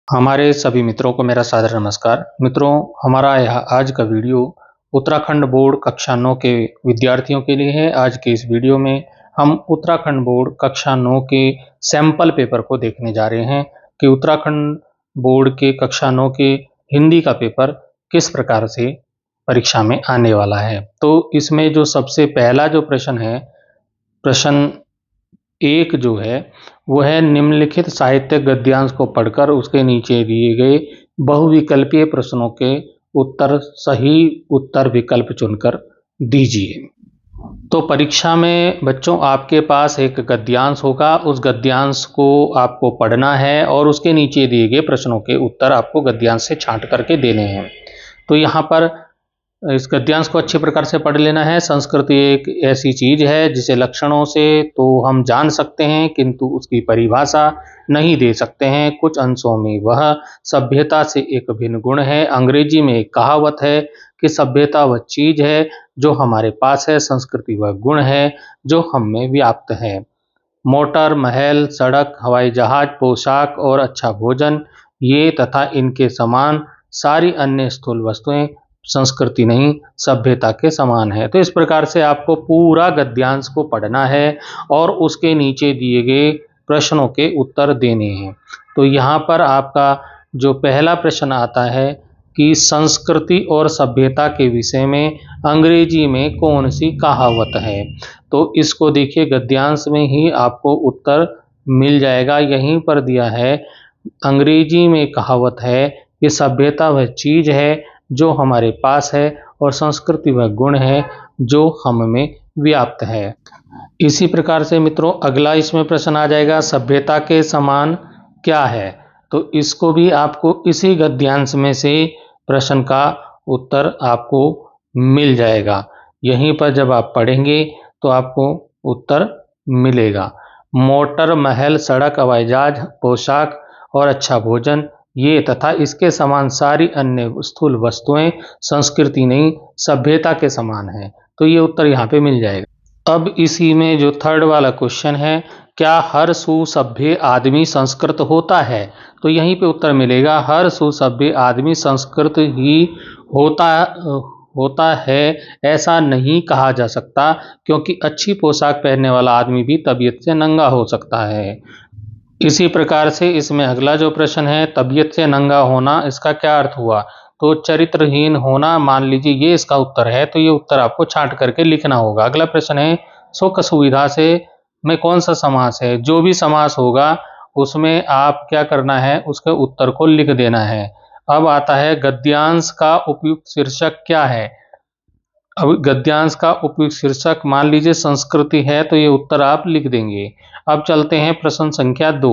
हमारे सभी मित्रों को मेरा सादर नमस्कार। मित्रों, हमारा यह आज का वीडियो उत्तराखंड बोर्ड कक्षा 9 के विद्यार्थियों के लिए है। आज के इस वीडियो में हम उत्तराखंड बोर्ड कक्षा 9 के सैंपल पेपर को देखने जा रहे हैं कि उत्तराखंड बोर्ड के कक्षा 9 के हिंदी का पेपर किस प्रकार से परीक्षा में आने वाला है। तो इसमें जो सबसे पहला जो प्रश्न है, प्रश्न एक जो है वो है निम्नलिखित साहित्य गद्यांश को पढ़कर उसके नीचे दिए गए बहुविकल्पीय प्रश्नों के उत्तर सही उत्तर विकल्प चुनकर दीजिए। तो परीक्षा में बच्चों आपके पास एक गद्यांश होगा, उस गद्यांश को आपको पढ़ना है और उसके नीचे दिए गए प्रश्नों के उत्तर आपको गद्यांश से छांट करके देने हैं। तो यहाँ पर इस गद्यांश को अच्छी प्रकार से पढ़ लेना है। संस्कृति एक ऐसी चीज है जिसे लक्षणों से तो हम जान सकते हैं किंतु उसकी परिभाषा नहीं दे सकते हैं। कुछ अंशों में वह सभ्यता से एक भिन्न गुण है। अंग्रेजी में एक कहावत है कि सभ्यता वह चीज है जो हमारे पास है, संस्कृति वह गुण है जो हम में व्याप्त है। मोटर, महल, सड़क, हवाई जहाज, पोशाक और अच्छा भोजन ये तथा इनके समान सारी अन्य स्थूल वस्तुएं संस्कृति नहीं सभ्यता के समान है। तो इस प्रकार से आपको पूरा गद्यांश को पढ़ना है और उसके नीचे दिए गए प्रश्नों के उत्तर देने हैं। तो यहाँ पर आपका जो पहला प्रश्न आता है कि संस्कृति और सभ्यता के विषय में अंग्रेजी में कौन सी कहावत है। तो इसको देखिए, गद्यांश में ही आपको उत्तर मिल जाएगा। यहीं पर दिया है, अंग्रेजी में कहावत है कि सभ्यता वह चीज है जो हमारे पास है और संस्कृति वह गुण है जो हम में व्याप्त है। इसी प्रकार से मित्रों अगला इसमें प्रश्न आ जाएगा, सभ्यता के समान क्या है। तो इसको भी आपको इसी गद्यांश में से प्रश्न का उत्तर आपको मिल जाएगा। यहीं पर जब आप पढ़ेंगे तो आपको उत्तर मिलेगा। मोटर, महल, सड़क, हवाई जहाज, पोशाक और अच्छा भोजन ये तथा इसके समान सारी अन्य स्थूल वस्तुएं संस्कृति नहीं सभ्यता के समान है। तो ये उत्तर यहाँ पे मिल जाएगा। अब इसी में जो थर्ड वाला क्वेश्चन है, क्या हर सुसभ्य आदमी संस्कृत होता है। तो यहीं पे उत्तर मिलेगा, हर सुसभ्य आदमी संस्कृत ही होता है ऐसा नहीं कहा जा सकता, क्योंकि अच्छी पोशाक पहनने वाला आदमी भी तबीयत से नंगा हो सकता है। इसी प्रकार से इसमें अगला जो प्रश्न है, तबीयत से नंगा होना, इसका क्या अर्थ हुआ। तो चरित्रहीन होना मान लीजिए ये इसका उत्तर है। तो ये उत्तर आपको छांट करके लिखना होगा। अगला प्रश्न है, सुख सुविधा से में कौन सा समास है। जो भी समास होगा उसमें आप क्या करना है, उसके उत्तर को लिख देना है। अब आता है गद्यांश का उपयुक्त शीर्षक क्या है। अब गद्यांश का उपयुक्त शीर्षक मान लीजिए संस्कृति है, तो ये उत्तर आप लिख देंगे। अब चलते हैं प्रश्न संख्या 2।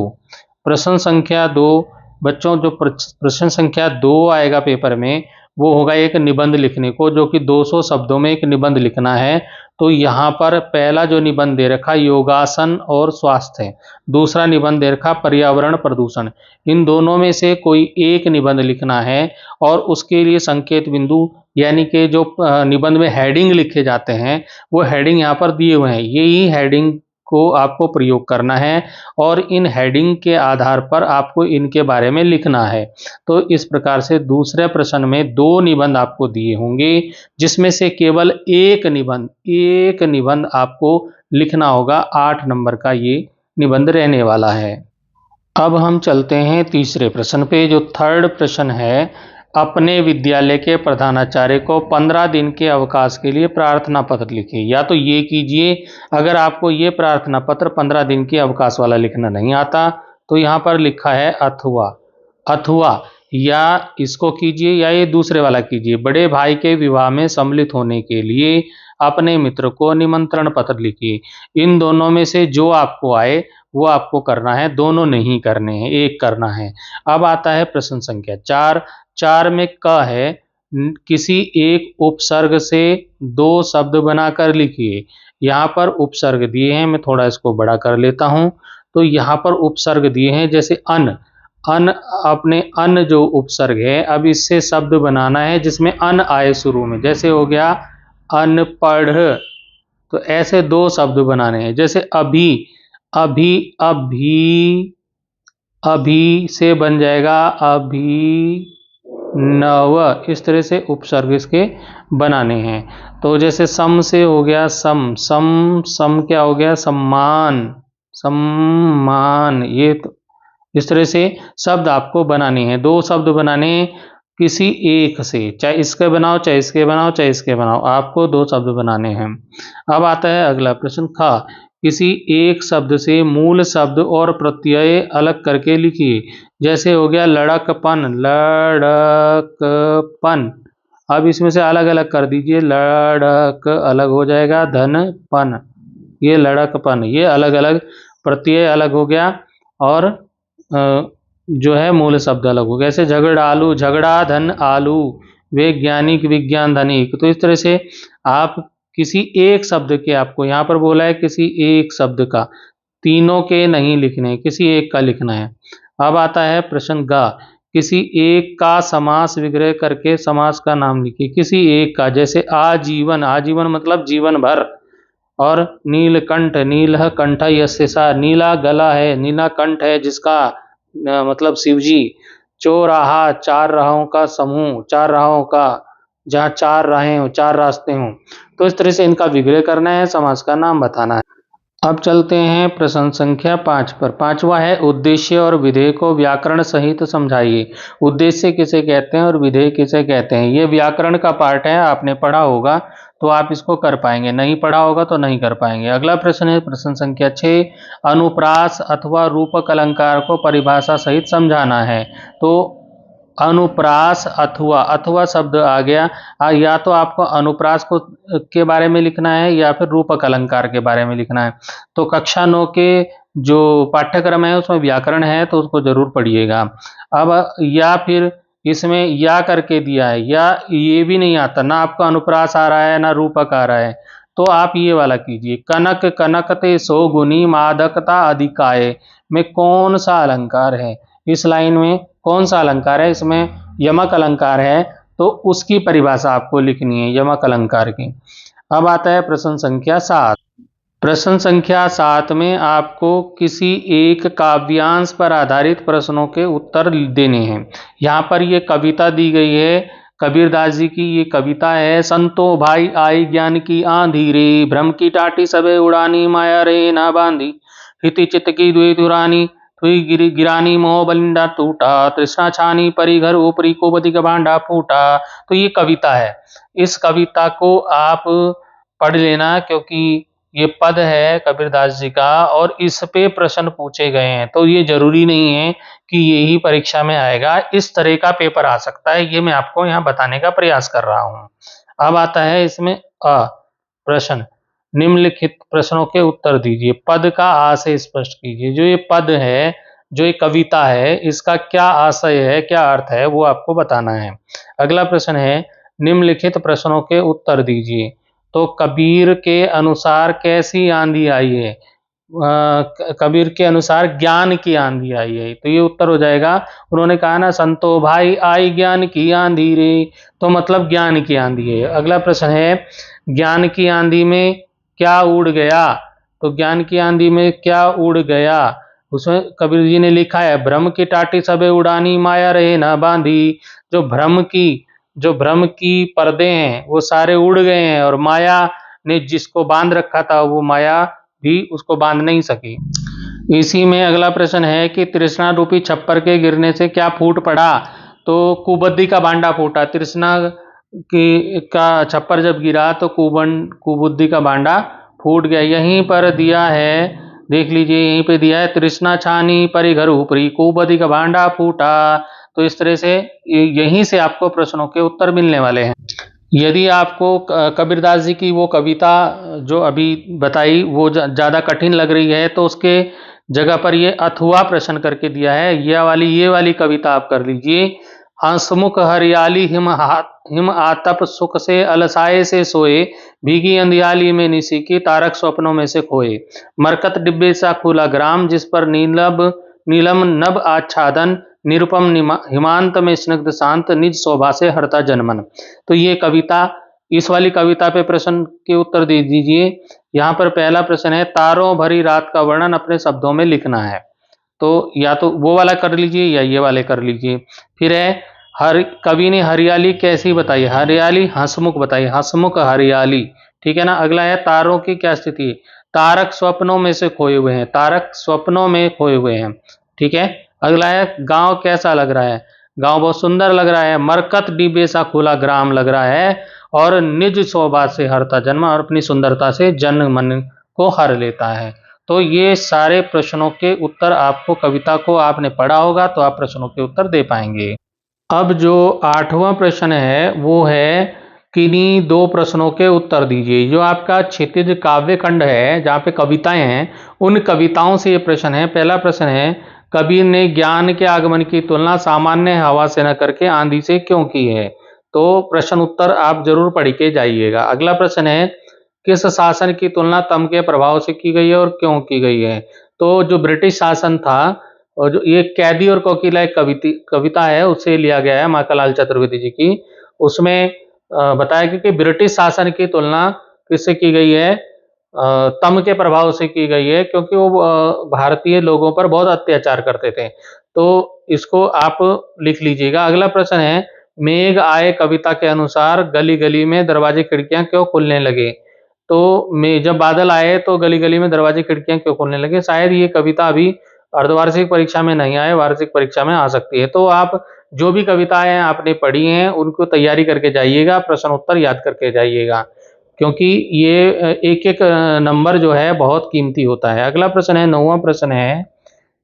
प्रश्न संख्या 2 बच्चों, जो प्रश्न संख्या 2 आएगा पेपर में वो होगा एक निबंध लिखने को, जो कि 200 शब्दों में एक निबंध लिखना है। तो यहाँ पर पहला जो निबंध दे रखा योगासन और स्वास्थ्य है, दूसरा निबंध दे रखा पर्यावरण प्रदूषण। इन दोनों में से कोई एक निबंध लिखना है और उसके लिए संकेत बिंदु यानी कि जो निबंध में हेडिंग लिखे जाते हैं वो हेडिंग यहाँ पर दिए हुए हैं। यही हेडिंग को आपको प्रयोग करना है और इन हेडिंग के आधार पर आपको इनके बारे में लिखना है। तो इस प्रकार से दूसरे प्रश्न में 2 निबंध आपको दिए होंगे, जिसमें से केवल एक निबंध आपको लिखना होगा। 8 नंबर का ये निबंध रहने वाला है। अब हम चलते हैं तीसरे प्रश्न पे। जो थर्ड प्रश्न है, अपने विद्यालय के प्रधानाचार्य को 15 दिन के अवकाश के लिए प्रार्थना पत्र लिखिए। या तो ये कीजिए, अगर आपको ये प्रार्थना पत्र 15 दिन के अवकाश वाला लिखना नहीं आता तो यहाँ पर लिखा है अथवा या इसको कीजिए या ये दूसरे वाला कीजिए। बड़े भाई के विवाह में सम्मिलित होने के लिए अपने मित्र को निमंत्रण पत्र लिखिए। इन दोनों में से जो आपको आए वो आपको करना है, दोनों नहीं करने हैं, एक करना है। अब आता है प्रश्न संख्या 4 में क है, किसी एक उपसर्ग से 2 शब्द बनाकर लिखिए। यहाँ पर उपसर्ग दिए हैं, मैं थोड़ा इसको बड़ा कर लेता हूँ। तो यहाँ पर उपसर्ग दिए हैं, जैसे अपने अन जो उपसर्ग है, अब इससे शब्द बनाना है जिसमें अन आए शुरू में। जैसे हो गया अनपढ़, तो ऐसे 2 शब्द बनाने हैं। जैसे अभी, अभी से बन जाएगा अभी नव। इस तरह से उपसर्ग इसके बनाने हैं। तो जैसे सम से हो गया सम, सम सम क्या हो गया सम्मान, सम्मान। ये तो इस तरह से शब्द आपको बनाने हैं। दो शब्द बनाने किसी एक से, चाहे इसके बनाओ चाहे इसके बनाओ चाहे इसके बनाओ, आपको दो शब्द बनाने हैं। अब आता है अगला प्रश्न खा, किसी एक शब्द से मूल शब्द और प्रत्यय अलग करके लिखिए। जैसे हो गया लड़कपन, लड़कपन। अब इसमें से अलग अलग कर दीजिए, लड़क अलग हो जाएगा, धनपन, ये लड़कपन, ये अलग अलग प्रत्यय अलग हो गया और जो है मूल शब्द अलग हो गया। जैसे झगड़ालू, झगड़ा धन आलू, वैज्ञानिक विज्ञान धनिक। तो इस तरह से आप किसी एक शब्द के, आपको यहाँ पर बोला है किसी एक शब्द का, तीनों के नहीं लिखने, किसी एक का लिखना है। अब आता है प्रश्न गा, किसी एक का समास विग्रह करके समास का नाम लिखिए। किसी एक का, जैसे आजीवन, आजीवन मतलब जीवन भर। और नीलकंठ, नीलह कंठ यस्य सा, नीला गला है, नीला कंठ है जिसका, मतलब शिवजी। चौराहा, चार राहों का समूह, चार राहों का, जहाँ चार राहें हो, चार रास्ते हों। तो इस तरह से इनका विग्रह करना है, समास का नाम बताना है। अब चलते हैं प्रश्न संख्या 5 पर। पांचवा है उद्देश्य और विधेय को व्याकरण सहित समझाइए। उद्देश्य किसे कहते हैं और विधेय किसे कहते हैं, ये व्याकरण का पार्ट है, आपने पढ़ा होगा तो आप इसको कर पाएंगे, नहीं पढ़ा होगा तो नहीं कर पाएंगे। अगला प्रश्न है प्रश्न संख्या 6, अनुप्रास अथवा रूपक अलंकार को परिभाषा सहित समझाना है। तो अनुप्रास अथवा, अथवा शब्द आ गया, या तो आपको अनुप्रास को के बारे में लिखना है या फिर रूपक अलंकार के बारे में लिखना है। तो कक्षा 9 के जो पाठ्यक्रम है उसमें व्याकरण है तो उसको जरूर पढ़िएगा। अब या फिर इसमें या करके दिया है, या ये भी नहीं आता, ना आपको अनुप्रास आ रहा है ना रूपक आ रहा है, तो आप ये वाला कीजिए, कनक कनकते सौगुनी मादकता अधिकाय में कौन सा अलंकार है। इस लाइन में कौन सा अलंकार है, इसमें यमक अलंकार है, तो उसकी परिभाषा आपको लिखनी है यमक अलंकार की। अब आता है प्रश्न संख्या 7। प्रश्न संख्या 7 में आपको किसी एक काव्यांश पर आधारित प्रश्नों के उत्तर देने हैं। यहाँ पर ये कविता दी गई है, कबीरदास जी की ये कविता है। संतो भाई आई ज्ञान की आंधी रे, भ्रम की टाटी सबे उड़ानी, माया रे ना बांधी, हिति चित्त की द्वैत उरानी, हुई गिरानी मोह बलिंडा टूटा, तृष्णा छानी परी घर ऊपरी को बदी का भांडा फूटा। तो ये कविता है, इस कविता को आप पढ़ लेना क्योंकि ये पद है कबीरदास जी का और इस पे प्रश्न पूछे गए हैं। तो ये जरूरी नहीं है कि यही परीक्षा में आएगा, इस तरह का पेपर आ सकता है, ये मैं आपको यहाँ बताने का प्रयास कर रहा हूँ। अब आता है इसमें प्रश्न, निम्नलिखित प्रश्नों के उत्तर दीजिए। पद का आशय स्पष्ट कीजिए। जो ये पद है, जो ये कविता है, इसका क्या आशय है, क्या अर्थ है, वो आपको बताना है। अगला प्रश्न है, निम्नलिखित प्रश्नों के उत्तर दीजिए। तो कबीर के अनुसार कैसी आंधी आई है, कबीर के अनुसार ज्ञान की आंधी आई है, तो ये उत्तर हो जाएगा। उन्होंने कहा ना संतो भाई आई ज्ञान की आंधी रे, तो मतलब ज्ञान की आंधी है। अगला प्रश्न है, ज्ञान की आंधी में क्या उड़ गया, तो ज्ञान की आंधी में क्या उड़ गया, उसमें कबीर जी ने लिखा है भ्रम की टाटी सबे उड़ानी, माया रहे ना बांधी। जो भ्रम की पर्दे हैं वो सारे उड़ गए हैं और माया ने जिसको बांध रखा था वो माया भी उसको बांध नहीं सकी। इसी में अगला प्रश्न है कि तृष्णा रूपी छप्पर के गिरने से क्या फूट पड़ा, तो कुबुद्धि का भांडा फूटा। तृष्णा की का छप्पर जब गिरा तो कुबुद्धि का भांडा फूट गया। यहीं पर दिया है, देख लीजिए, यहीं पे दिया है, तृष्णा छानी परी घर ऊपरी, कुबुद्धि का भांडा फूटा। तो इस तरह से यहीं से आपको प्रश्नों के उत्तर मिलने वाले हैं। यदि आपको कबीरदास जी की वो कविता जो अभी बताई वो ज़्यादा कठिन लग रही है तो उसके जगह पर ये अथवा प्रश्न करके दिया है, ये वाली कविता आप कर लीजिए। हंसमुख हरियाली हिम आतप सुख से अलसाए से सोए, भीगी अंधियाली में निसी की तारक स्वप्नों में से खोए, मरकत डिब्बे सा खुला ग्राम जिस पर नीलम नभ आच्छादन, निरुपम हिमांत में स्निग्ध शांत, निज शोभा से हरता जनमन। तो ये कविता, इस वाली कविता पे प्रश्न के उत्तर दे दीजिए। यहाँ पर पहला प्रश्न है, तारों भरी रात का वर्णन अपने शब्दों में लिखना है। तो या तो वो वाला कर लीजिए या ये वाले कर लीजिए। फिर है हर कवि ने हरियाली कैसी बताई, हरियाली हंसमुख बताई, हंसमुख हरियाली, ठीक है ना। अगला है तारों की क्या स्थिति, तारक स्वप्नों में से खोए हुए हैं, तारक स्वप्नों में खोए हुए हैं, ठीक है। अगला है गांव कैसा लग रहा है, गांव बहुत सुंदर लग रहा है, मरकत डिब्बे सा खुला ग्राम लग रहा है, और निज शोभा से हरता जन्म, और अपनी सुंदरता से जन मन को हर लेता है। तो ये सारे प्रश्नों के उत्तर आपको, कविता को आपने पढ़ा होगा तो आप प्रश्नों के उत्तर दे पाएंगे। अब जो 8वां प्रश्न है वो है किन्हीं दो प्रश्नों के उत्तर दीजिए। जो आपका क्षितिज काव्य खंड है जहाँ पे कविताएं हैं, उन कविताओं से ये प्रश्न है। पहला प्रश्न है कबीर ने ज्ञान के आगमन की तुलना सामान्य हवा से न करके आंधी से क्यों की है। तो प्रश्न उत्तर आप जरूर पढ़ के जाइएगा। अगला प्रश्न है किस शासन की तुलना तम के प्रभाव से की गई है और क्यों की गई है। तो जो ब्रिटिश शासन था, और जो ये कैदी और कोकिला एक कविता है, उससे लिया गया है माखनलाल चतुर्वेदी जी की। उसमें बताया कि ब्रिटिश शासन की तुलना किससे की गई है, तम के प्रभाव से की गई है, क्योंकि वो भारतीय लोगों पर बहुत अत्याचार करते थे। तो इसको आप लिख लीजिएगा। अगला प्रश्न है मेघ आए कविता के अनुसार गली गली में दरवाजे खिड़कियां क्यों खुलने लगे। तो जब बादल आए तो गली गली में दरवाजे खिड़कियां क्यों खुलने लगे। शायद ये कविता अभी अर्धवार्षिक परीक्षा में नहीं आए, वार्षिक परीक्षा में आ सकती है। तो आप जो भी कविताएं आपने पढ़ी हैं उनको तैयारी करके जाइएगा, प्रश्न उत्तर याद करके जाइएगा, क्योंकि ये एक एक नंबर जो है बहुत कीमती होता है। अगला प्रश्न है 9वां प्रश्न है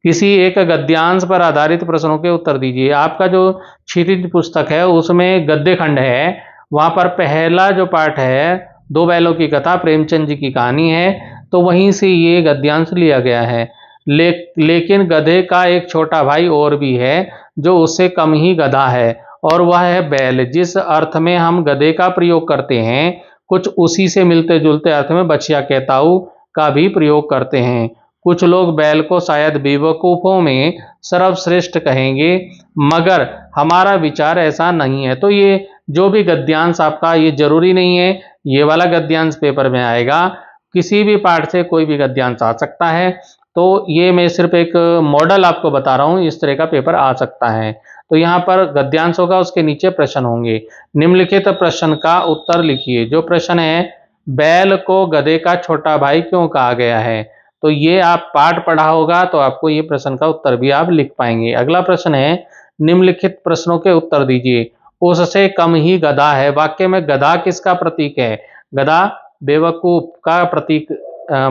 किसी एक गद्यांश पर आधारित प्रश्नों के उत्तर दीजिए। आपका जो क्षितिज पुस्तक है उसमें गद्य खंड है, वहां पर पहला जो पाठ है दो बैलों की कथा, प्रेमचंद जी की कहानी है, तो वहीं से ये गद्यांश लिया गया है। लेकिन गधे का एक छोटा भाई और भी है जो उससे कम ही गधा है, और वह है बैल। जिस अर्थ में हम गधे का प्रयोग करते हैं कुछ उसी से मिलते जुलते अर्थ में बछिया के ताऊ का भी प्रयोग करते हैं। कुछ लोग बैल को शायद बेवकूफ़ों में सर्वश्रेष्ठ कहेंगे, मगर हमारा विचार ऐसा नहीं है। तो ये जो भी गद्यांश आपका, ये जरूरी नहीं है ये वाला गद्यांश पेपर में आएगा, किसी भी पाठ से कोई भी गद्यांश आ सकता है। तो ये मैं सिर्फ एक मॉडल आपको बता रहा हूँ, इस तरह का पेपर आ सकता है। तो यहाँ पर गद्यांश होगा, उसके नीचे प्रश्न होंगे। निम्नलिखित प्रश्न का उत्तर लिखिए। जो प्रश्न है बैल को गधे का छोटा भाई क्यों कहा गया है, तो ये आप पाठ पढ़ा होगा तो आपको ये प्रश्न का उत्तर भी आप लिख पाएंगे। अगला प्रश्न है निम्नलिखित प्रश्नों के उत्तर दीजिए। उससे कम ही गधा है, वाक्य में गधा किसका प्रतीक है, गधा बेवकूफ का प्रतीक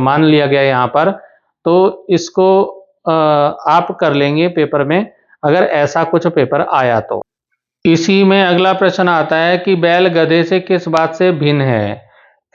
मान लिया गया यहाँ पर। तो इसको आप कर लेंगे पेपर में, अगर ऐसा कुछ पेपर आया तो। इसी में अगला प्रश्न आता है कि बैल गधे से किस बात से भिन्न है।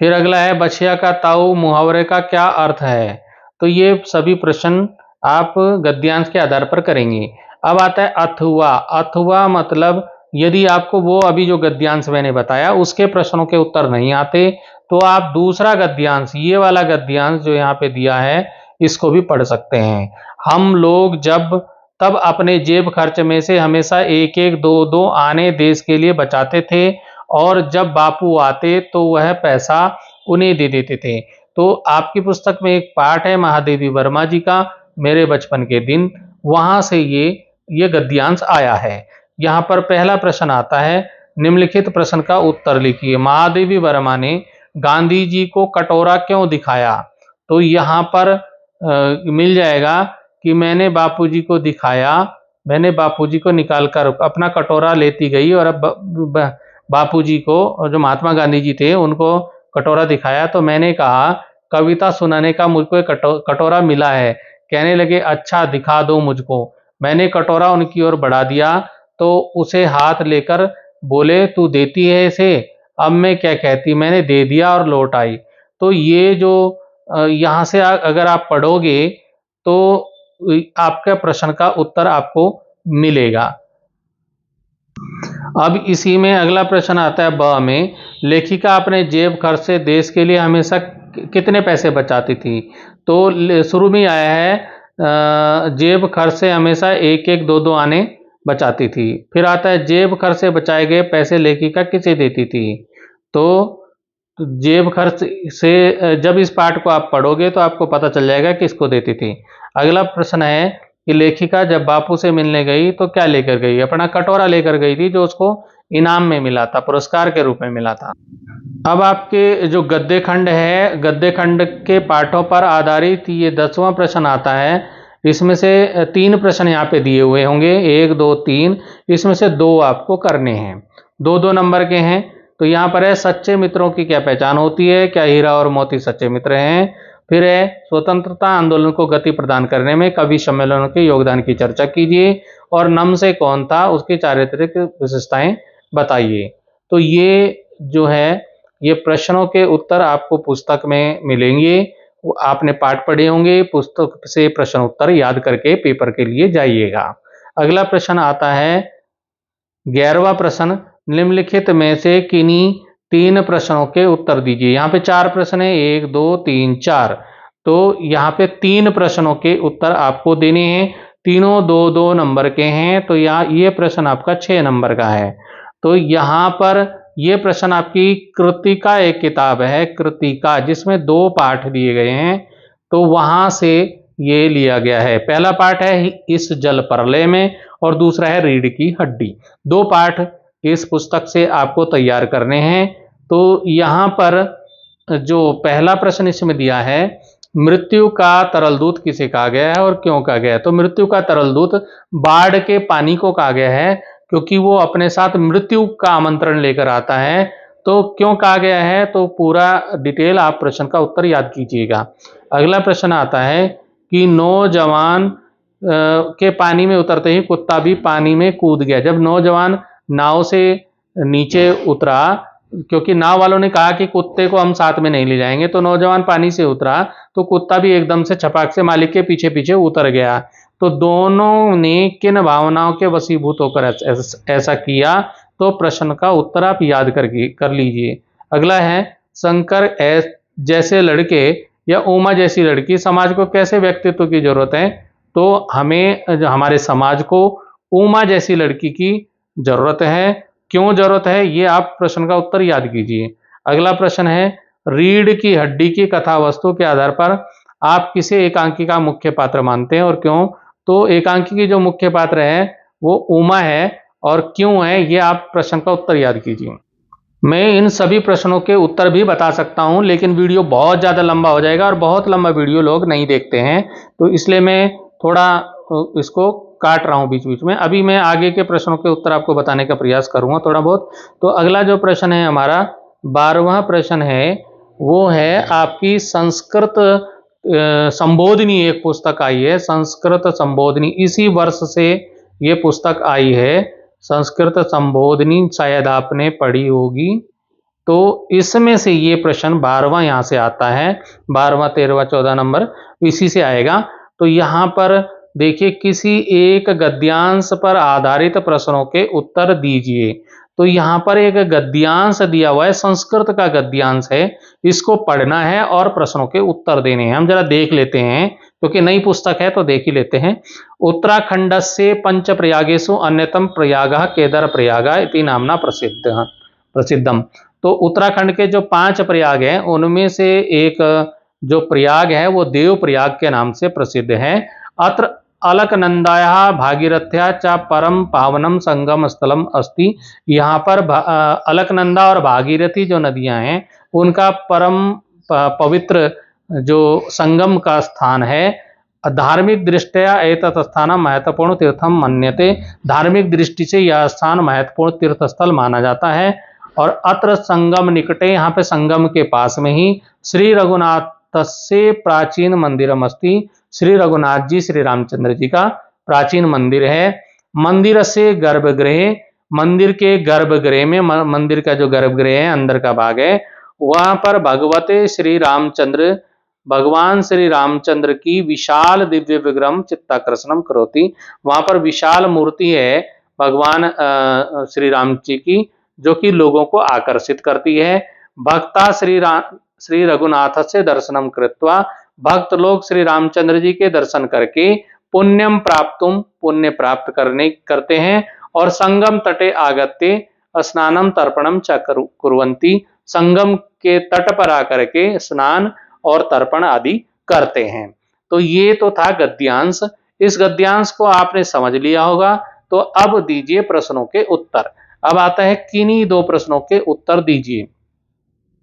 फिर अगला है बछिया का ताऊ मुहावरे का क्या अर्थ है। तो ये सभी प्रश्न आप गद्यांश के आधार पर करेंगे। अब आता है अथवा। अथवा मतलब यदि आपको वो अभी जो गद्यांश मैंने बताया उसके प्रश्नों के उत्तर नहीं आते तो आप दूसरा गद्यांश, ये वाला गद्यांश जो यहाँ पे दिया है, इसको भी पढ़ सकते हैं। हम लोग जब तब अपने जेब खर्च में से हमेशा एक एक दो दो आने देश के लिए बचाते थे, और जब बापू आते तो वह पैसा उन्हें दे देते थे। तो आपकी पुस्तक में एक पाठ है महादेवी वर्मा जी का, मेरे बचपन के दिन, वहां से ये गद्यांश आया है। यहाँ पर पहला प्रश्न आता है निम्नलिखित प्रश्न का उत्तर लिखिए। महादेवी वर्मा ने गांधी जी को कटोरा क्यों दिखाया। तो यहाँ पर मिल जाएगा कि मैंने बापूजी को दिखाया, मैंने बापूजी को निकालकर अपना कटोरा लेती गई, और अब बापूजी को, जो महात्मा गांधी जी थे, उनको कटोरा दिखाया। तो मैंने कहा कविता सुनाने का मुझको एक कटोरा मिला है। कहने लगे अच्छा दिखा दो मुझको। मैंने कटोरा उनकी ओर बढ़ा दिया तो उसे हाथ लेकर बोले तू देती है इसे, अब मैं क्या कहती, मैंने दे दिया और लौट आई। तो ये जो यहाँ से अगर आप पढ़ोगे तो आपके प्रश्न का उत्तर आपको मिलेगा। अब इसी में अगला प्रश्न आता है ब में, लेखिका अपने जेब खर्च से देश के लिए हमेशा कितने पैसे बचाती थी। तो शुरू में आया है जेब खर्च से हमेशा एक एक दो दो आने बचाती थी। फिर आता है जेब खर्च से बचाए गए पैसे लेखिका किसे देती थी। तो जेब खर्च से जब इस पाठ को आप पढ़ोगे तो आपको पता चल जाएगा किसको देती थी। अगला प्रश्न है कि लेखिका जब बापू से मिलने गई तो क्या लेकर गई? अपना कटोरा लेकर गई थी, जो उसको इनाम में मिला था, पुरस्कार के रूप में मिला था। अब आपके जो गद्य खंड है, गद्य खंड के पाठों पर आधारित ये 10वां प्रश्न आता है। इसमें से 3 प्रश्न यहाँ पे दिए हुए होंगे, 1, 2, 3। इसमें से 2 आपको करने हैं, 2-2 नंबर के हैं। तो यहाँ पर है, सच्चे मित्रों की क्या पहचान होती है? क्या हीरा और मोती सच्चे मित्र हैं? फिर है, स्वतंत्रता आंदोलन को गति प्रदान करने में कवि सम्मेलनों के योगदान की चर्चा कीजिए। और नम से कौन था, उसकी चारित्रिक विशेषताएं बताइए। तो ये जो है, ये प्रश्नों के उत्तर आपको पुस्तक में मिलेंगे। आपने पाठ पढ़े होंगे, पुस्तक से प्रश्न उत्तर याद करके पेपर के लिए जाइएगा। अगला प्रश्न आता है 11वां प्रश्न, निम्नलिखित में से किन्हीं 3 प्रश्नों के उत्तर दीजिए। यहाँ पे 4 प्रश्न है, 1, 2, 3, 4। तो यहाँ पे 3 प्रश्नों के उत्तर आपको देने हैं, तीनों 2-2 नंबर के हैं। तो यहाँ ये प्रश्न आपका 6 नंबर का है। तो यहाँ पर ये प्रश्न आपकी कृतिका एक किताब है, कृतिका, जिसमें 2 पाठ दिए गए हैं। तो वहां से ये लिया गया है। पहला पाठ है इस जल प्रलय में, और दूसरा है रीढ़ की हड्डी। 2 पाठ इस पुस्तक से आपको तैयार करने हैं। तो यहाँ पर जो पहला प्रश्न इसमें दिया है, मृत्यु का तरल दूत किसे कहा गया है और क्यों कहा गया है? तो मृत्यु का तरल दूत बाढ़ के पानी को कहा गया है, क्योंकि वो अपने साथ मृत्यु का आमंत्रण लेकर आता है। तो क्यों कहा गया है, तो पूरा डिटेल आप प्रश्न का उत्तर याद कीजिएगा। अगला प्रश्न आता है कि नौजवान के पानी में उतरते ही कुत्ता भी पानी में कूद गया। जब नौजवान नाव से नीचे उतरा, क्योंकि नाव वालों ने कहा कि कुत्ते को हम साथ में नहीं ले जाएंगे, तो नौजवान पानी से उतरा तो कुत्ता भी एकदम से छपाक से मालिक के पीछे पीछे उतर गया। तो दोनों ने किन भावनाओं के वशीभूत होकर ऐसा किया? तो प्रश्न का उत्तर आप याद कर लीजिए। अगला है, शंकर जैसे लड़के या उमा जैसी लड़की समाज को कैसे व्यक्तित्व की जरूरत है? तो हमें हमारे समाज को उमा जैसी लड़की की जरूरत है। क्यों जरूरत है, ये आप प्रश्न का उत्तर याद कीजिए। अगला प्रश्न है, रीढ़ की हड्डी की कथा वस्तु के आधार पर आप किसे एकांकी का मुख्य पात्र मानते हैं और क्यों? तो एकांकी की जो मुख्य पात्र है वो उमा है, और क्यों है, ये आप प्रश्न का उत्तर याद कीजिए। मैं इन सभी प्रश्नों के उत्तर भी बता सकता हूं, लेकिन वीडियो बहुत ज़्यादा लंबा हो जाएगा और बहुत लंबा वीडियो लोग नहीं देखते हैं, तो इसलिए मैं थोड़ा इसको काट रहा हूं बीच बीच में। अभी मैं आगे के प्रश्नों के उत्तर आपको बताने का प्रयास करूंगा थोड़ा बहुत। तो अगला जो प्रश्न है हमारा 12वां प्रश्न है, वो है आपकी संस्कृत संबोधिनी। एक पुस्तक आई है संस्कृत संबोधिनी, इसी वर्ष से ये पुस्तक आई है संस्कृत संबोधिनी, शायद आपने पढ़ी होगी। तो इसमें से ये प्रश्न 12वां यहाँ से आता है, 12वां 13वां 14 नंबर इसी से आएगा। तो यहाँ पर देखिए, किसी एक गद्यांश पर आधारित प्रश्नों के उत्तर दीजिए। तो यहाँ पर एक गद्यांश दिया हुआ है, संस्कृत का गद्यांश है, इसको पढ़ना है और प्रश्नों के उत्तर देने हैं। हम जरा देख लेते हैं, क्योंकि नई पुस्तक है तो देख ही लेते हैं। उत्तराखंड से पंच प्रयागेशु अन्यतम प्रयाग केदार प्रयाग इति नामना प्रसिद्धम। तो उत्तराखंड के जो 5 प्रयाग हैं उनमें से एक जो प्रयाग है वो देव प्रयाग के नाम से प्रसिद्ध है। अत्र अलकनंदाया भागीरथ्या च परम पावनम संगम स्थलम अस्ति। यहाँ पर अलकनंदा और भागीरथी जो नदियां हैं उनका परम पवित्र जो संगम का स्थान है। धार्मिक दृष्टया एतत् स्थान महत्वपूर्ण तीर्थम मन्यते। धार्मिक दृष्टि से यह स्थान महत्वपूर्ण तीर्थ स्थल माना जाता है। और अत्र संगम निकटे, यहाँ पे संगम के पास में ही श्री रघुनाथ से प्राचीन मंदिरम अस्ति। श्री रघुनाथ जी, श्री रामचंद्र जी का प्राचीन मंदिर है। मंदिर से गर्भगृह, मंदिर के गर्भगृह में, मंदिर का जो गर्भगृह है अंदर का भाग है, वहां पर भगवते श्री रामचंद्र, भगवान श्री रामचंद्र की विशाल दिव्य विग्रह चित्ताकर्षणम करोति। वहां पर विशाल मूर्ति है भगवान श्री राम जी की, जो कि लोगों को आकर्षित करती है। भक्ता श्री रघुनाथ से दर्शनम कृत्वा, भक्त लोग श्री रामचंद्र जी के दर्शन करके पुण्यम प्राप्तुम, पुण्य प्राप्त करते हैं। और संगम तटे आगत्य स्नानम तर्पणम च कुर्वन्ति, संगम के तट पर आकर के स्नान और तर्पण आदि करते हैं। तो ये तो था गद्यांश। इस गद्यांश को आपने समझ लिया होगा। तो अब दीजिए प्रश्नों के उत्तर। अब आता है किन्हीं दो प्रश्नों के उत्तर दीजिए।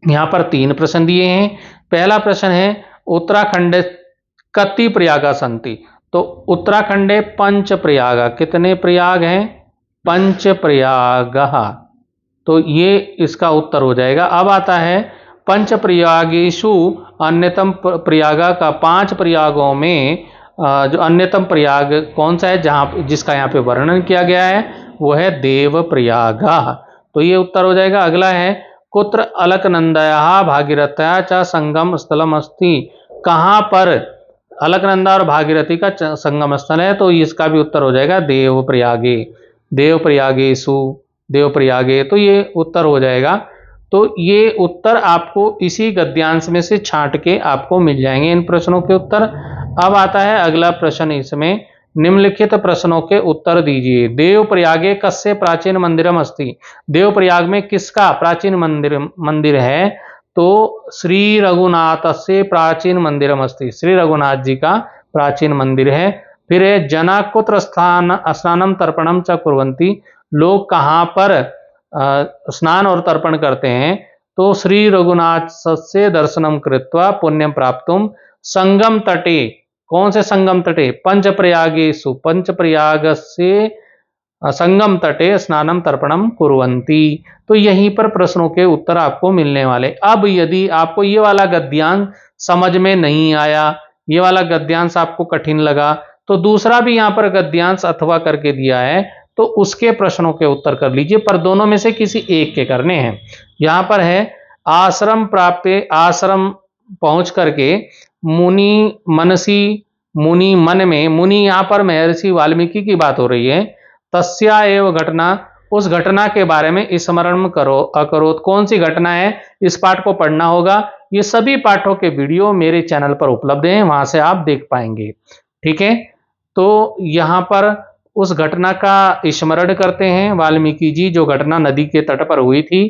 यहां पर 3 प्रश्न दिए हैं। पहला प्रश्न है उत्तराखंड कति प्रयागा संति। तो उत्तराखंडे पंच प्रयागा, कितने प्रयाग हैं? पंच प्रयाग। तो ये इसका उत्तर हो जाएगा। अब आता है पंच प्रयागेशु अन्यतम प्रयागा का 5 प्रयागों में जो अन्यतम प्रयाग कौन सा है जहां जिसका यहाँ पे वर्णन किया गया है वो है देव प्रयागा। तो ये उत्तर हो जाएगा। अगला है कुत्र अलकनंदया भागीरथया च संगम स्थलम अस्ति। कहां पर अलकनंदा और भागीरथी का संगम स्थल है? तो इसका भी उत्तर हो जाएगा देव प्रयागे, देव प्रयागेशु, देव प्रयागे। तो ये उत्तर हो जाएगा। तो ये उत्तर आपको इसी गद्यांश में से छांट के आपको मिल जाएंगे इन प्रश्नों के उत्तर। अब आता है अगला प्रश्न, इसमें निम्नलिखित प्रश्नों के उत्तर दीजिए। देव प्रयागे कस्य प्राचीन मंदिरम अस्ति। देव प्रयाग में किसका प्राचीन मंदिर है? तो श्री रघुनाथ से प्राचीन मंदिरम अस्ति। श्री रघुनाथ जी का प्राचीन मंदिर है। फिर है जना कुत्र स्नानम तर्पणम च कुर्वन्ति। लोग कहाँ पर स्नान और तर्पण करते हैं? तो श्री रघुनाथ से दर्शनम कृत्वा पुण्यम प्राप्तुम संगम तटे। कौन से संगम तटे? पंच प्रयागेषु, पंच प्रयाग से संगम तटे स्नानम तर्पणम कुर्वन्ति। तो यहीं पर प्रश्नों के उत्तर आपको मिलने वाले। अब यदि आपको ये वाला गद्यांश समझ में नहीं आया, ये वाला गद्यांश आपको कठिन लगा, तो दूसरा भी यहाँ पर गद्यांश अथवा करके दिया है, तो उसके प्रश्नों के उत्तर कर लीजिए। पर दोनों में से किसी एक के करने हैं। यहाँ पर है आश्रम प्राप्त, आश्रम पहुंच करके मुनि मनसी, मुनि मन में, मुनि यहाँ पर महर्षि वाल्मीकि की बात हो रही है। तस्या एव घटना, उस घटना के बारे में स्मरण करो अकरोत। कौन सी घटना है? इस पाठ को पढ़ना होगा। ये सभी पाठों के वीडियो मेरे चैनल पर उपलब्ध हैं, वहां से आप देख पाएंगे। ठीक है, तो यहाँ पर उस घटना का स्मरण करते हैं वाल्मीकि जी, जो घटना नदी के तट पर हुई थी।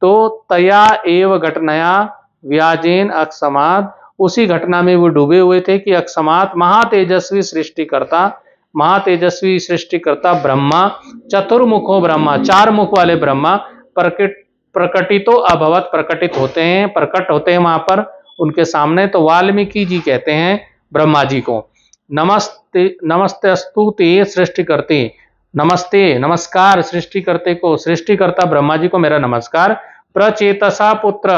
तो तया एव घटनाया व्याजेन अक्षमात, उसी घटना में वो डूबे हुए थे कि अक्षमात महातेजस्वी सृष्टिकर्ता, महातेजस्वी सृष्टिकर्ता ब्रह्मा, चतुर्मुखो ब्रह्मा, 4 मुख वाले ब्रह्मा प्रकटितो अभवत, प्रकटित होते हैं, प्रकट होते हैं वहां पर उनके सामने। तो वाल्मीकि जी कहते हैं ब्रह्मा जी को, नमस्ते नमस्तेस्तु ते सृष्टिकर्ते, नमस्ते नमस्कार सृष्टिकर्ते को, सृष्टिकर्ता ब्रह्मा जी को मेरा नमस्कार। प्रचेतसा पुत्र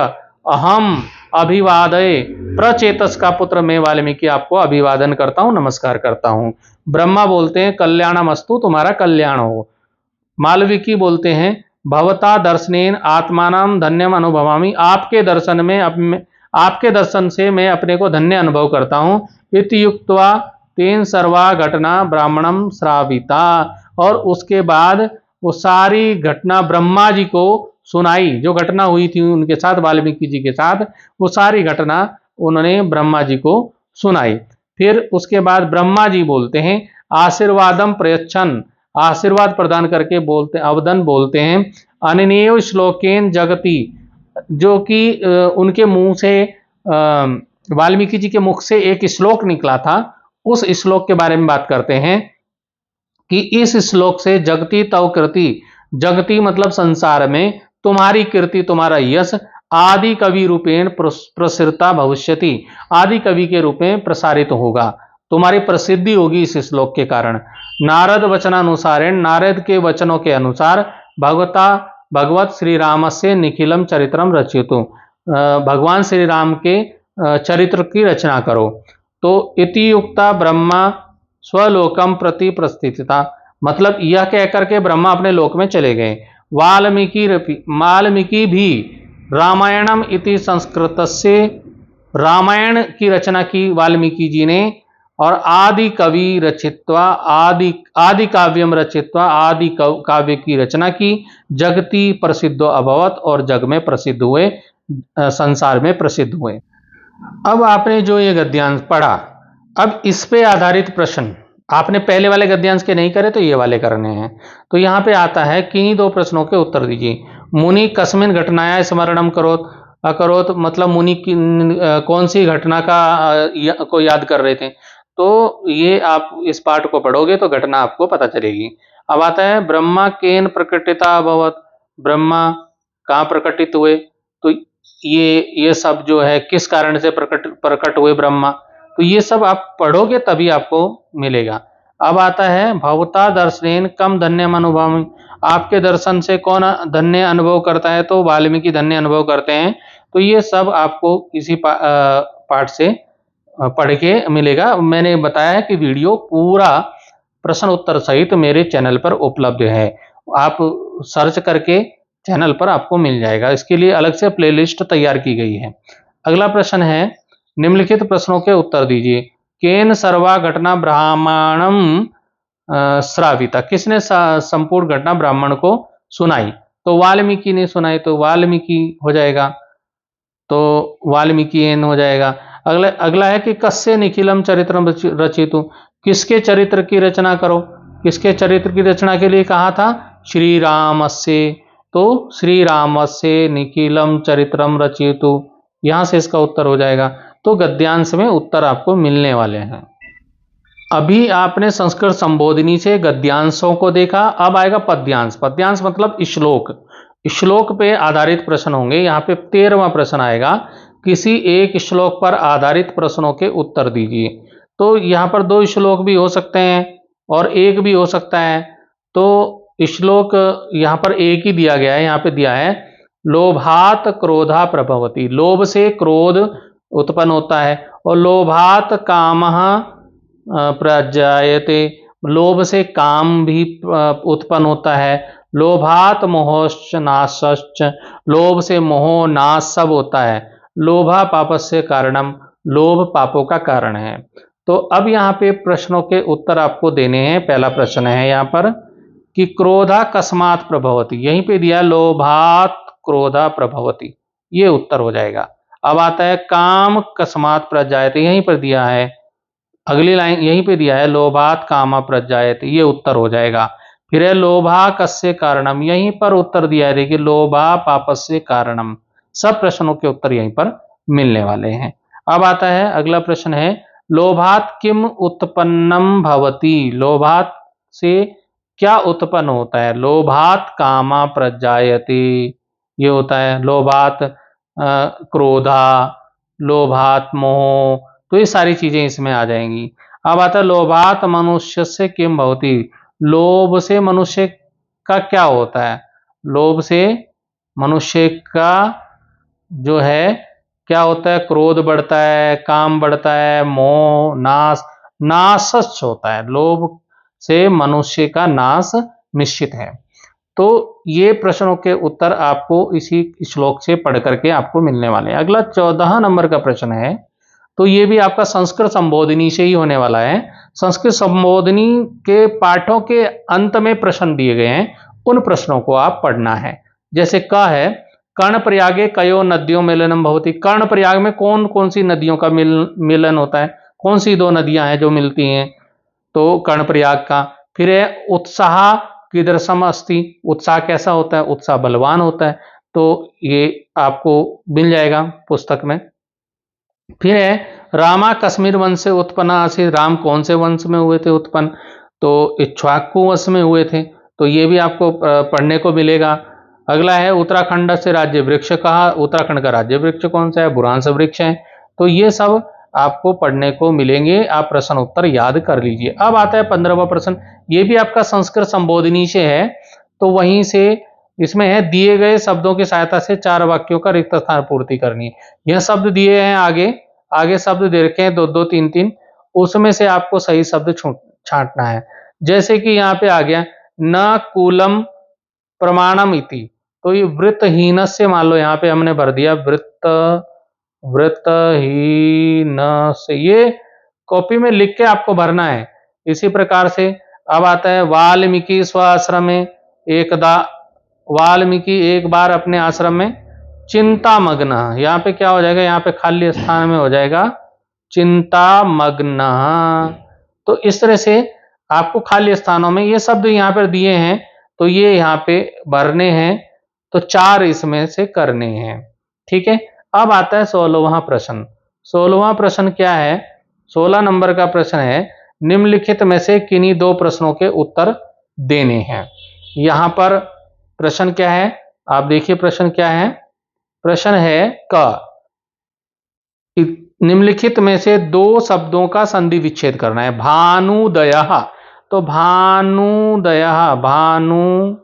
अहम अभिवादय, प्रचेतस का पुत्र मैं वाल्मीकि आपको अभिवादन करता हूं, नमस्कार करता हूं। ब्रह्मा बोलते हैं कल्याणमस्तु, तुम्हारा कल्याण हो। मालविकी बोलते हैं भवता दर्शनेन आत्मानाम धन्यम अनुभवामि, आपके दर्शन में आपके दर्शन से मैं अपने को धन्य अनुभव करता हूं। इति युक्त्वा तेन सर्वा घटना ब्राह्मणम श्राविता, और उसके बाद वो सारी घटना ब्रह्मा जी को सुनाई, जो घटना हुई थी उनके साथ, वाल्मीकि जी के साथ, वो सारी घटना उन्होंने ब्रह्मा जी को सुनाई। फिर उसके बाद ब्रह्मा जी बोलते हैं आशीर्वादम प्रयच्छन, आशीर्वाद प्रदान करके बोलते, अवदन बोलते हैं अननेव श्लोकेन जगति, जो कि उनके मुंह से, वाल्मीकि जी के मुख से एक श्लोक निकला था, उस श्लोक के बारे में बात करते हैं कि इस श्लोक से जगती तव कृति, जगती मतलब संसार में तुम्हारी कीर्ति, तुम्हारा यश आदि कवि रूपेण प्रसृता भविष्यति, आदि कवि के रूप में प्रसारित होगा, तुम्हारी प्रसिद्धि होगी इस श्लोक के कारण। नारद वचनानुसारेण, नारद के वचनों के अनुसार भगवत श्री राम से निखिलम चरित्रम रचितु, भगवान श्री राम के चरित्र की रचना करो। तो इति युक्ता ब्रह्मा स्वलोकम प्रति प्रस्थिता, मतलब यह कहकर के ब्रह्मा अपने लोक में चले गए। वाल्मीकि भी रामायणम इति संस्कृतस्य, रामायण की रचना की वाल्मीकि जी ने, और आदि कवि रचित्वा, आदि काव्यम रचित्वा, आदि काव्य की रचना की, जगति प्रसिद्धो अभवत, और जग में प्रसिद्ध हुए, संसार में प्रसिद्ध हुए। अब आपने जो ये गद्यांश पढ़ा, अब इस पे आधारित प्रश्न आपने पहले वाले गद्यांश के नहीं करे तो ये वाले करने हैं। तो यहाँ पे आता है किन्हीं 2 प्रश्नों के उत्तर दीजिए। मुनि कस्मिन घटनाया स्मरणम करोत अकरोत, मतलब मुनि की कौन सी घटना को याद कर रहे थे? तो ये आप इस पाठ को पढ़ोगे तो घटना आपको पता चलेगी। अब आता है ब्रह्मा केन प्रकटिता अभवत, ब्रह्मा कहाँ प्रकटित हुए, तो ये सब जो है किस कारण से प्रकट हुए ब्रह्मा, तो ये सब आप पढ़ोगे तभी आपको मिलेगा। अब आता है भवता दर्शनेन कम धन्यम अनुभवामि, आपके दर्शन से कौन धन्य अनुभव करता है, तो वाल्मीकि धन्य अनुभव करते हैं। तो ये सब आपको इसी पाठ से पढ़ के मिलेगा। मैंने बताया है कि वीडियो पूरा प्रश्न उत्तर सहित मेरे चैनल पर उपलब्ध है, आप सर्च करके चैनल पर आपको मिल जाएगा। इसके लिए अलग से प्लेलिस्ट तैयार की गई है। अगला प्रश्न है, निम्नलिखित प्रश्नों के उत्तर दीजिए। केन सर्वा घटना ब्राह्मणम श्राविता, किसने संपूर्ण घटना ब्राह्मण को सुनाई, तो वाल्मीकि ने सुनाई, तो वाल्मीकि हो जाएगा, तो वाल्मीकि एन हो जाएगा। अगला है कि कस्य निखिलम चरित्रम रचितु, किसके चरित्र की रचना करो, किसके चरित्र की रचना के लिए कहा था, श्री राम से, तो श्री राम से निखिलम चरित्रम रचितु, यहां से इसका उत्तर हो जाएगा। तो गद्यांश में उत्तर आपको मिलने वाले हैं। अभी आपने संस्कृत संबोधिनी से गद्यांशों को देखा, अब आएगा पद्यांश। पद्यांश मतलब श्लोक, श्लोक पे आधारित प्रश्न होंगे। यहाँ पे 13वां प्रश्न आएगा, किसी एक श्लोक पर आधारित प्रश्नों के उत्तर दीजिए। तो यहाँ पर 2 श्लोक भी हो सकते हैं और एक भी हो सकता है। तो श्लोक यहाँ पर एक ही दिया गया है, यहाँ पे दिया है लोभात क्रोधा प्रभवती, लोभ से क्रोध उत्पन्न होता है, और लोभात कामः प्रजायते, लोभ से काम भी उत्पन्न होता है, लोभात मोहश्च नाशश्च, लोभ से मोह नाश सब होता है, लोभा पापस्य कारणम, लोभ पापों का कारण है। तो अब यहाँ पे प्रश्नों के उत्तर आपको देने हैं। पहला प्रश्न है यहाँ पर कि क्रोधा कस्मात् प्रभवती, यहीं पे दिया लोभात क्रोधा प्रभवती, ये उत्तर हो जाएगा। अब आता है काम कस्मात् प्रजायते, यहीं पर दिया है, अगली लाइन यहीं पे दिया है लोभात कामा प्रजायते, ये उत्तर हो जाएगा। फिर है लोभा कस्य कारणम, यहीं पर उत्तर दिया है, देखिए लोभा पापस्य कारणम। सब प्रश्नों के उत्तर यहीं पर मिलने वाले हैं। अब आता है अगला प्रश्न है, लोभात किम उत्पन्नम भवती, लोभात से क्या उत्पन्न होता है, लोभात कामा प्रजायते, ये होता है, लोभात क्रोधा, लोभात मोह, तो ये सारी चीजें इसमें आ जाएंगी। अब आता है लोभात मनुष्य से किम भवती, लोभ से मनुष्य का क्या होता है, लोभ से मनुष्य का जो है क्या होता है, क्रोध बढ़ता है, काम बढ़ता है, मोह नाश, नाशच होता है, लोभ से मनुष्य का नाश निश्चित है। तो ये प्रश्नों के उत्तर आपको इसी श्लोक से पढ़ करके आपको मिलने वाले हैं। अगला 14 नंबर का प्रश्न है, तो ये भी आपका संस्कृत संबोधिनी से ही होने वाला है। संस्कृत संबोधिनी के पाठों के अंत में प्रश्न दिए गए हैं, उन प्रश्नों को आप पढ़ना है। जैसे क है, कर्णप्रयागे कयो नदियों मिलनम भवति, कर्णप्रयाग में कौन कौन सी नदियों का मिलन होता है, कौन सी 2 नदियां हैं जो मिलती हैं, तो कर्णप्रयाग का। फिर है उत्साह कीदृशम अस्ति, उत्साह कैसा होता है, उत्साह बलवान होता है, तो ये आपको मिल जाएगा पुस्तक में। फिर है रामा कश्मीर वंश से उत्पन्न आसी, राम कौन से वंश में हुए थे उत्पन्न, तो इक्ष्वाकु वंश में हुए थे, तो ये भी आपको पढ़ने को मिलेगा। अगला है उत्तराखंड से राज्य वृक्ष कहा, उत्तराखंड का राज्य वृक्ष कौन सा है, बुरांश वृक्ष है। तो ये सब आपको पढ़ने को मिलेंगे, आप प्रश्न उत्तर याद कर लीजिए। अब आता है 15वां प्रश्न, ये भी आपका संस्कृत संबोधिनी से है, तो वहीं से इसमें है दिए गए शब्दों की सहायता से 4 वाक्यों का रिक्त स्थान पूर्ति करनी है। यह शब्द दिए हैं, आगे शब्द दे रखे हैं 2-2 3-3, उसमें से आपको सही शब्द छांटना है। जैसे कि यहाँ पे आ गया न कूलम प्रमाणम इति, तो ये वृत्तहीन से, मान लो यहाँ पे हमने भर दिया वृत्तहीन से, ये कॉपी में लिख के आपको भरना है। इसी प्रकार से अब आता है वाल्मीकि स्वाश्रम में एकदा, वाल्मीकि एक बार अपने आश्रम में चिंता मग्न, यहाँ पे क्या हो जाएगा, यहाँ पे खाली स्थान में हो जाएगा चिंता मग्न। तो इस तरह से आपको खाली स्थानों में ये शब्द यहाँ पर दिए हैं, तो ये यहाँ पे भरने हैं, तो 4 इसमें से करने हैं। ठीक है। अब आता है 16वां प्रश्न। 16वां प्रश्न क्या है 16 नंबर का प्रश्न है, निम्नलिखित में से किन्हीं दो प्रश्नों के उत्तर देने हैं। यहां पर प्रश्न क्या है, आप देखिए प्रश्न क्या है। प्रश्न है क, निम्नलिखित में से दो शब्दों का संधि विच्छेद करना है। भानुदयः, तो भानुदयः, भानुदयः,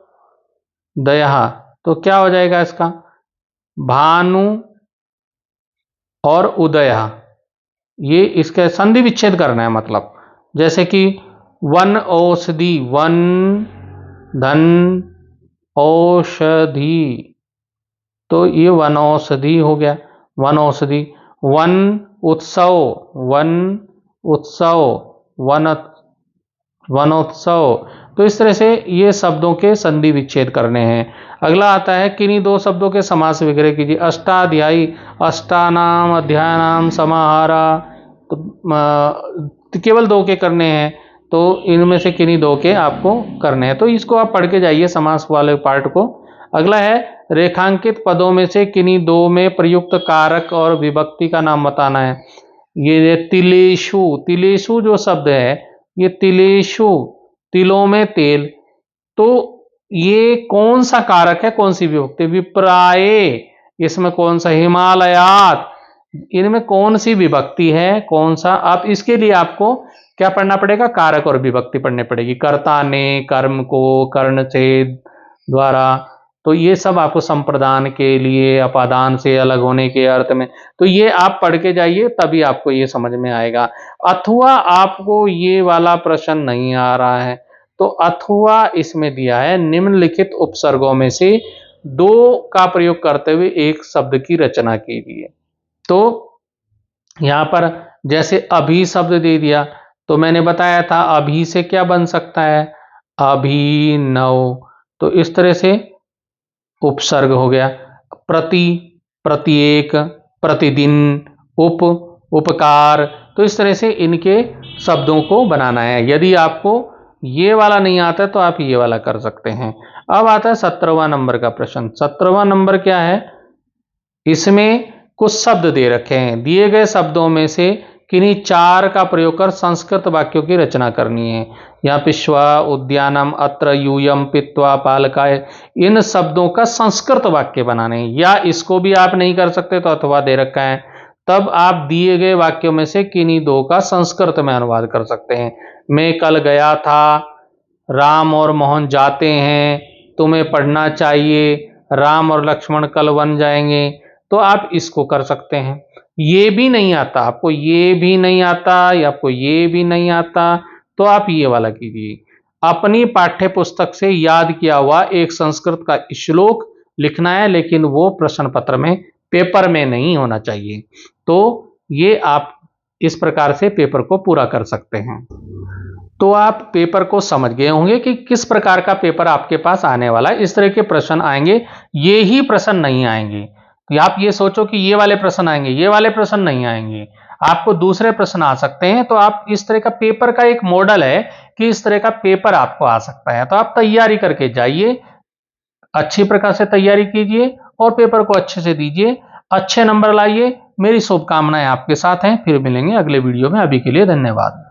तो क्या हो जाएगा इसका, भानु और उदय, ये इसका संधि विच्छेद करना है। मतलब जैसे कि वन औषधि, वन धन औषधि, तो ये वन औषधि हो गया, वन औषधि। वन उत्सव, वन उत्सव, वनोत्सव, तो इस तरह से ये शब्दों के संधि विच्छेद करने हैं। अगला आता है, किन्हीं दो शब्दों के समास विग्रह कीजिए। अष्टाध्यायी, अष्टानाम अध्यायानाम समाहारा, तो केवल दो के करने हैं, तो इनमें से किन्हीं दो के आपको करने हैं, तो इसको आप पढ़ के जाइए समास वाले पार्ट को। अगला है, रेखांकित पदों में से किन्हीं दो में प्रयुक्त कारक और विभक्ति का नाम बताना है। ये तिलेशु, तिलेशु जो शब्द है, ये तिलेशु, तिलों में तेल, तो ये कौन सा कारक है, कौन सी विभक्ति, विप्राये, इसमें कौन सा, हिमालयात, इनमें कौन सी विभक्ति है, कौन सा, आप इसके लिए आपको क्या पढ़ना पड़ेगा, कारक और विभक्ति पढ़नी पड़ेगी। कर्ता ने, कर्म को, कर्ण से, द्वारा, तो ये सब आपको संप्रदान के लिए, अपादान से अलग होने के अर्थ में, तो ये आप पढ़ के जाइए, तभी आपको ये समझ में आएगा। अथवा आपको ये वाला प्रश्न नहीं आ रहा है, तो अथवा इसमें दिया है, निम्नलिखित उपसर्गों में से दो का प्रयोग करते हुए एक शब्द की रचना कीजिए। तो यहां पर जैसे अभी शब्द दे दिया, तो मैंने बताया था अभी से क्या बन सकता है, अभिनव, तो इस तरह से उपसर्ग हो गया। प्रति, प्रत्येक, प्रतिदिन, उप, उपकार, तो इस तरह से इनके शब्दों को बनाना है। यदि आपको ये वाला नहीं आता तो आप ये वाला कर सकते हैं। अब आता है 17वां नंबर का प्रश्न। 17वां नंबर क्या है, इसमें कुछ शब्द दे रखे हैं, दिए गए शब्दों में से किन्हीं चार का प्रयोग कर संस्कृत वाक्यों की रचना करनी है। यहाँ पिश्वा, उद्यानम, अत्र, यूयम, पित्वा, पालकाय, इन शब्दों का संस्कृत वाक्य बनाने हैं। या इसको भी आप नहीं कर सकते तो अथवा दे रखा है, तब आप दिए गए वाक्यों में से किन्हीं दो का संस्कृत में अनुवाद कर सकते हैं। मैं कल गया था, राम और मोहन जाते हैं, तुम्हें पढ़ना चाहिए, राम और लक्ष्मण कल वन जाएंगे, तो आप इसको कर सकते हैं। ये भी नहीं आता आपको, ये भी नहीं आता, या आपको ये भी नहीं आता, तो आप ये वाला कीजिए। अपनी पाठ्य पुस्तक से याद किया हुआ एक संस्कृत का श्लोक लिखना है, लेकिन वो प्रश्न पत्र में, पेपर में नहीं होना चाहिए। तो ये आप इस प्रकार से पेपर को पूरा कर सकते हैं। तो आप पेपर को समझ गए होंगे कि किस प्रकार का पेपर आपके पास आने वाला है। इस तरह के प्रश्न आएंगे, ये ही प्रश्न नहीं आएंगे। तो आप ये सोचो कि ये वाले प्रश्न आएंगे, ये वाले प्रश्न नहीं आएंगे, आपको दूसरे प्रश्न आ सकते हैं। तो आप इस तरह का पेपर का एक मॉडल है कि इस तरह का पेपर आपको आ सकता है। तो आप तैयारी करके जाइए, अच्छी प्रकार से तैयारी कीजिए और पेपर को अच्छे से दीजिए, अच्छे नंबर लाइए। मेरी शुभकामनाएं आपके साथ हैं। फिर मिलेंगे अगले वीडियो में। अभी के लिए धन्यवाद।